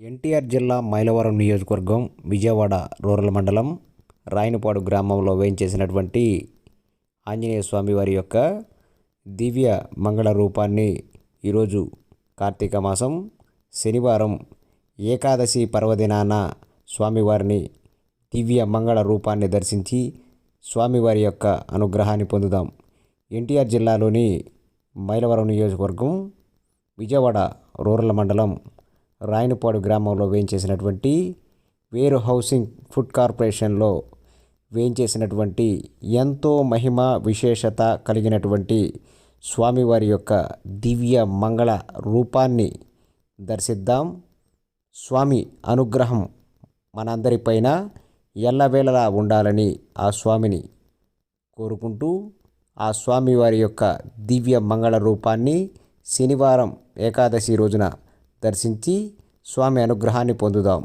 ఎన్టీఆర్ జిల్లా మైలవరం నియోజకవర్గం విజయవాడ రూరల్ మండలం రాయనపాడు గ్రామంలో వేయించేసినటువంటి ఆంజనేయ స్వామి వారి యొక్క దివ్య మంగళ రూపాన్ని ఈరోజు కార్తీక మాసం శనివారం ఏకాదశి పర్వదినాన స్వామివారిని దివ్య మంగళ రూపాన్ని దర్శించి స్వామివారి యొక్క అనుగ్రహాన్ని పొందుదాం. ఎన్టీఆర్ జిల్లాలోని మైలవరం నియోజకవర్గం విజయవాడ రూరల్ మండలం రాయనపాడు గ్రామంలో వేయించేసినటువంటి వేరు హౌసింగ్ ఫుడ్ కార్పొరేషన్లో వేయించేసినటువంటి ఎంతో మహిమ విశేషత కలిగినటువంటి స్వామివారి యొక్క దివ్య మంగళ రూపాన్ని దర్శిద్దాం. స్వామి అనుగ్రహం మనందరిపైన ఎల్లవేళలా ఉండాలని ఆ స్వామిని కోరుకుంటూ ఆ స్వామివారి యొక్క దివ్య మంగళ రూపాన్ని శనివారం ఏకాదశి రోజున దర్శించి స్వామి అనుగ్రహాన్ని పొందుదాం.